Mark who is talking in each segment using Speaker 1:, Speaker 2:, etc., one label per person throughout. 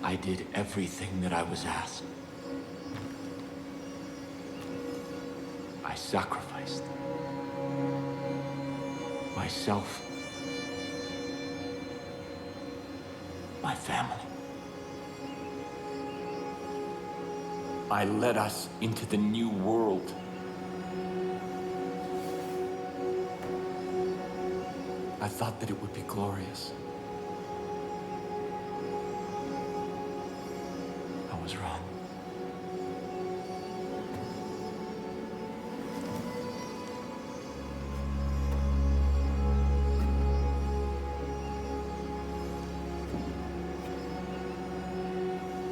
Speaker 1: I did everything that I was asked. I sacrificed myself, my family. I led us into the new world. I thought that it would be glorious. I was wrong.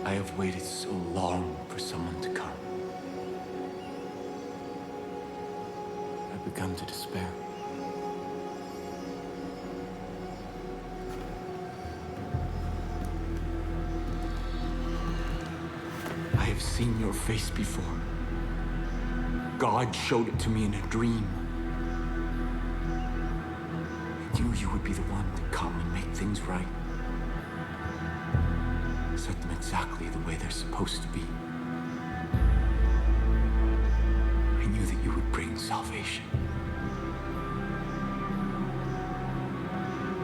Speaker 1: I have waited so long for someone to come. I've begun to despair. I have seen your face before. God showed it to me in a dream. I knew you would be the one to come and make things right. Set them exactly the way they're supposed to be. I knew that you would bring salvation.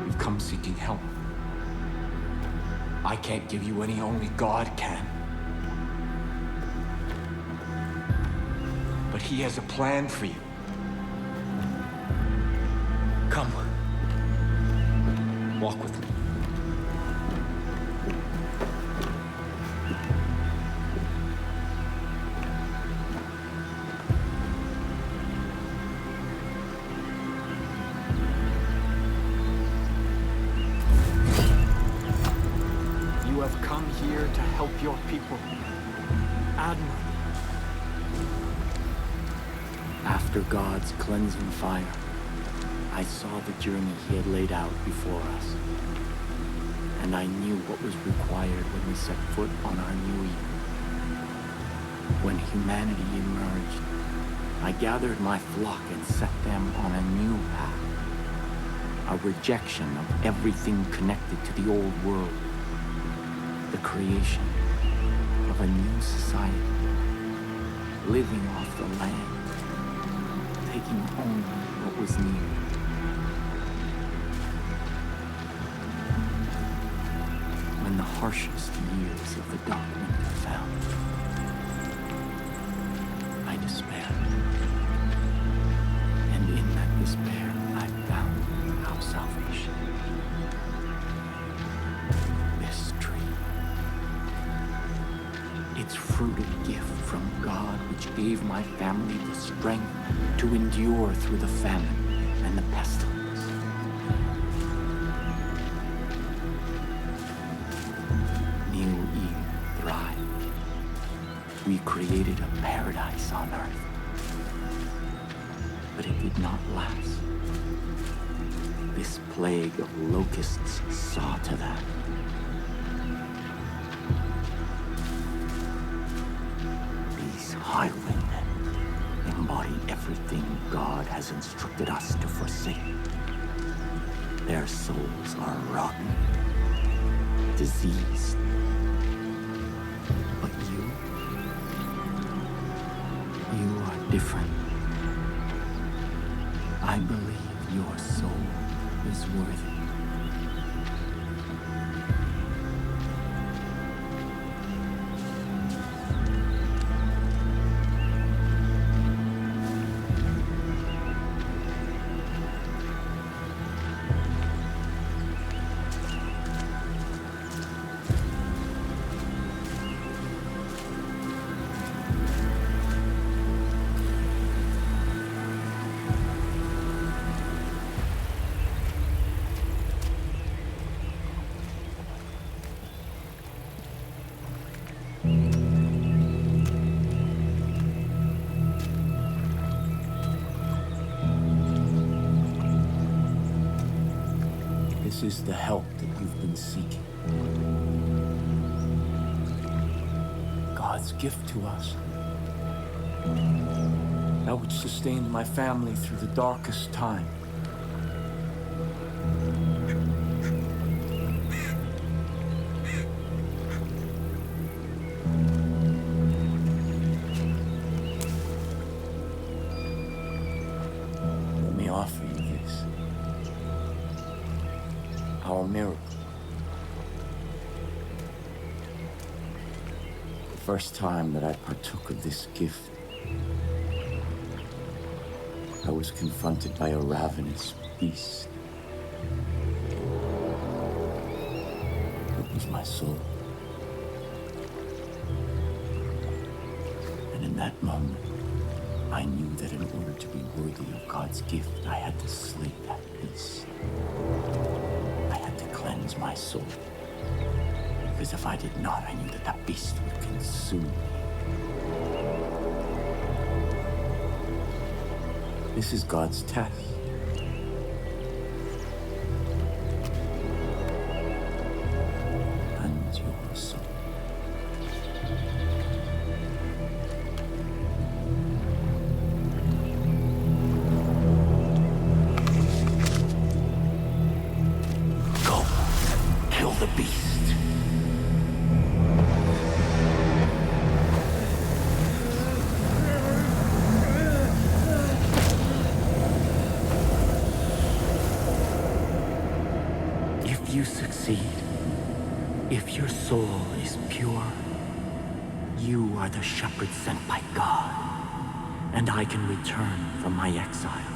Speaker 1: You've come seeking help. I can't give you any, only God can. But He has a plan for you. Come. Walk with me. You have come here to help your people. Admiral. After God's cleansing fire, I saw the journey He had laid out before us. And I knew what was required when we set foot on our new Eden. When humanity emerged, I gathered my flock and set them on a new path. A rejection of everything connected to the old world. The creation of a new society. Living off the land. Taking only what was needed. When the harshest years of the dark winter fell, I despaired. And in that despair, I found our salvation. This tree. Its fruit a gift from God, which gave my family the strength to endure through the famine and the pestilence. New Eden thrived. We created a paradise on earth. But it did not last. This plague of locusts saw to that. These highwaymen embody everything God has instructed us to forsake. Their souls are rotten, diseased. But you are different. I believe your soul is worthy. This is the help that you've been seeking. God's gift to us. That which sustained my family through the darkest time. offer you this. Our miracle. The first time that I partook of this gift, I was confronted by a ravenous beast. It was my soul. And in that moment, I knew that in order to be worthy of God's gift, I had to slay that beast. I had to cleanse my soul. Because if I did not, I knew that that beast would consume me. This is God's test. And your soul. Go, kill the beast. If you succeed, if your soul is pure, you are the shepherd sent by God, and I can return from my exile.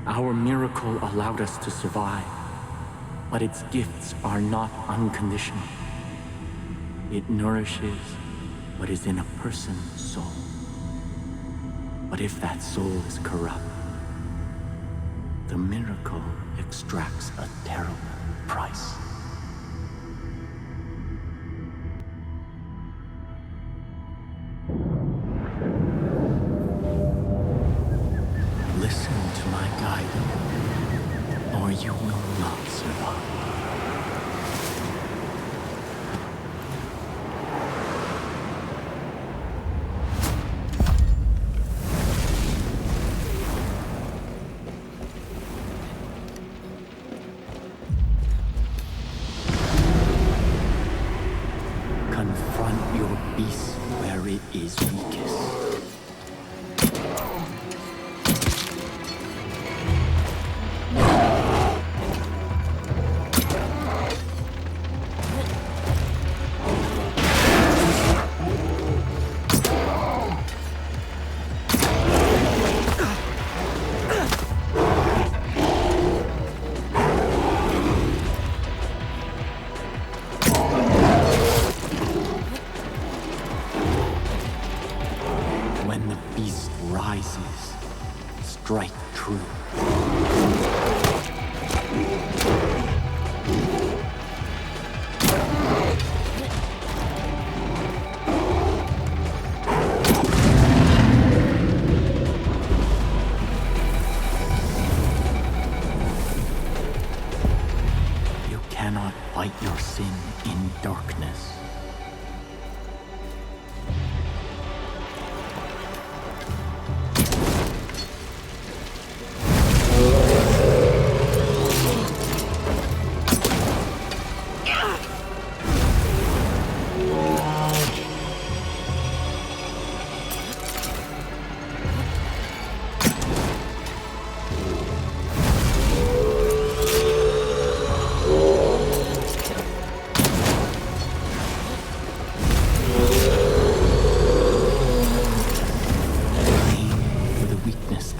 Speaker 1: Our miracle allowed us to survive, but its gifts are not unconditional. It nourishes what is in a person's soul. But if that soul is corrupt, the miracle extracts a terrible price. Listen to my guidance, or you will not survive. Confront your beast where it is weakest. When the beast rises, strike true. You cannot fight your sin in darkness.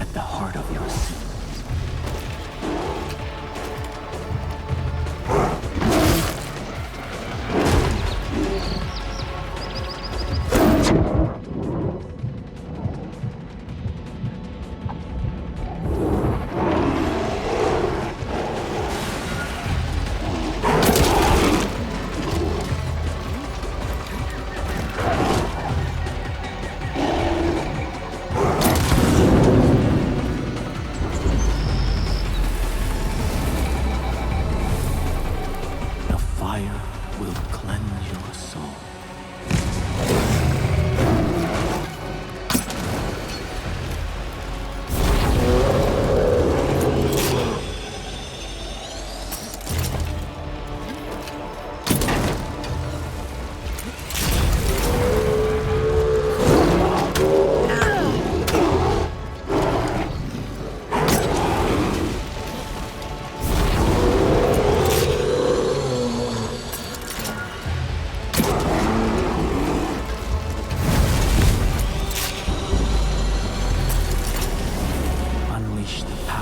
Speaker 1: At the heart of your sin.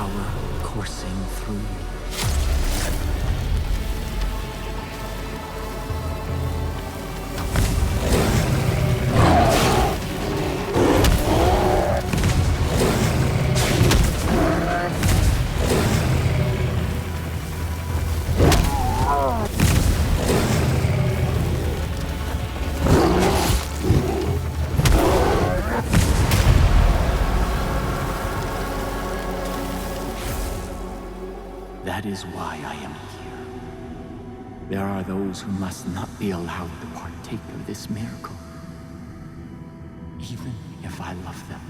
Speaker 1: power coursing through you. That is why I am here. There are those who must not be allowed to partake of this miracle. Even if I love them.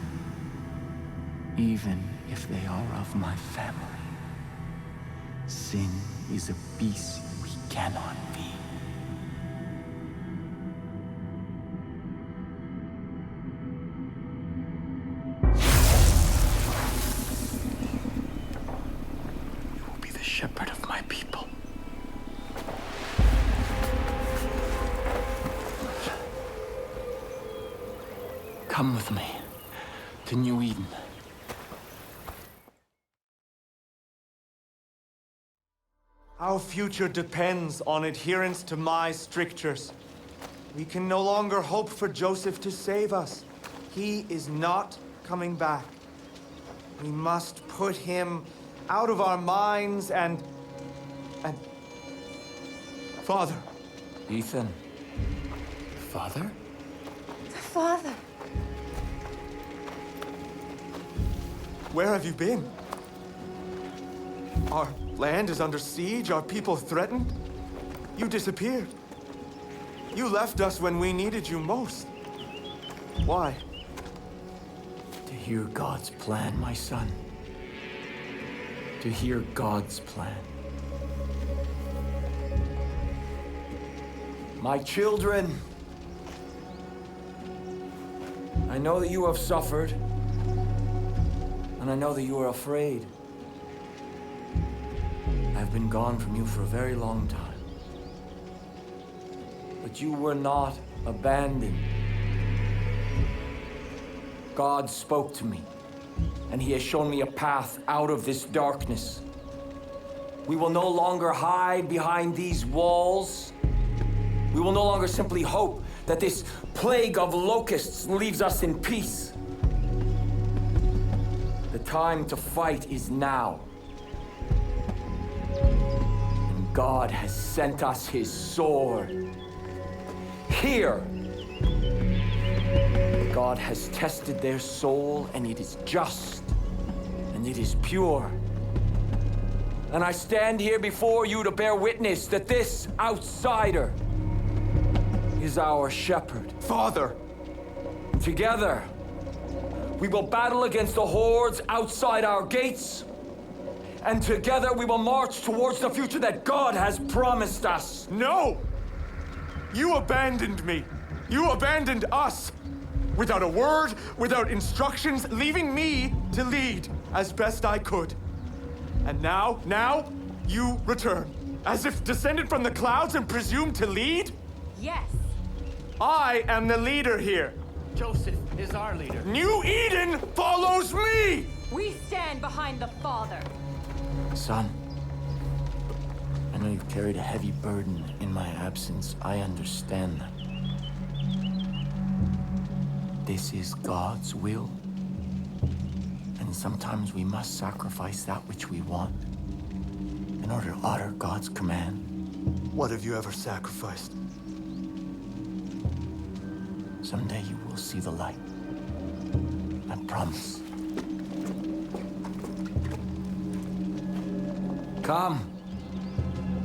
Speaker 1: Even if they are of my family. Sin is a beast we cannot be. Shepherd of my people. Come with me to New Eden.
Speaker 2: Our future depends on adherence to my strictures. We can no longer hope for Joseph to save us. He is not coming back. We must put him out of our minds and... Father.
Speaker 1: Ethan. Father?
Speaker 3: Father.
Speaker 2: Where have you been? Our land is under siege, our people threatened. You disappeared. You left us when we needed you most. Why?
Speaker 1: To hear God's plan, my son. To hear God's plan.
Speaker 4: My children, I know that you have suffered, and I know that you are afraid. I've been gone from you for a very long time. But you were not abandoned. God spoke to me, and He has shown me a path out of this darkness. We will no longer hide behind these walls. We will no longer simply hope that this plague of locusts leaves us in peace. The time to fight is now. And God has sent us His sword. Here! God has tested their soul, and it is just, and it is pure. And I stand here before you to bear witness that this outsider is our shepherd.
Speaker 2: Father!
Speaker 4: Together, we will battle against the hordes outside our gates, and together we will march towards the future that God has promised us.
Speaker 2: No! You abandoned me. You abandoned us. Without a word, without instructions, leaving me to lead as best I could. And now, you return. As if descended from the clouds and presumed to lead?
Speaker 3: Yes.
Speaker 2: I am the leader here.
Speaker 5: Joseph is our leader.
Speaker 2: New Eden follows me!
Speaker 3: We stand behind the Father.
Speaker 1: Son, I know you've carried a heavy burden in my absence. I understand that. This is God's will. And sometimes we must sacrifice that which we want in order to honor God's command.
Speaker 2: What have you ever sacrificed?
Speaker 1: Someday you will see the light. I promise.
Speaker 4: Come,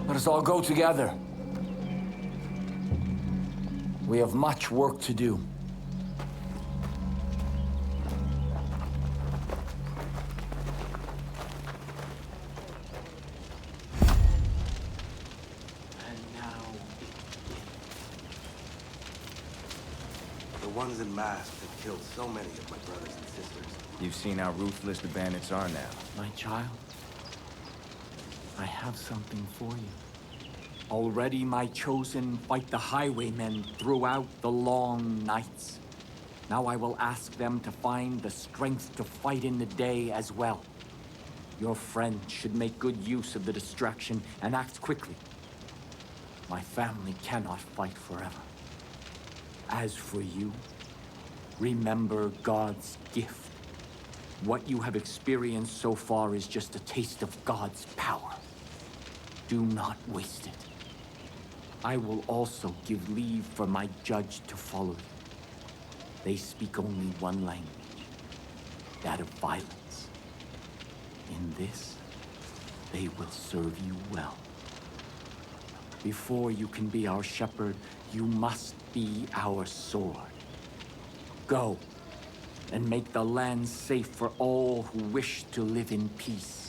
Speaker 4: let us all go together. We have much work to do.
Speaker 6: The ones in masks have killed so many of my brothers and sisters.
Speaker 5: You've seen how ruthless the bandits are now.
Speaker 1: My child, I have something for you. Already my chosen fight the highwaymen throughout the long nights. Now I will ask them to find the strength to fight in the day as well. Your friend should make good use of the distraction and act quickly. My family cannot fight forever. As for you, remember God's gift. What you have experienced so far is just a taste of God's power. Do not waste it. I will also give leave for my judge to follow you. They speak only one language, that of violence. In this, they will serve you well. Before you can be our shepherd, you must be our sword. Go, and make the land safe for all who wish to live in peace.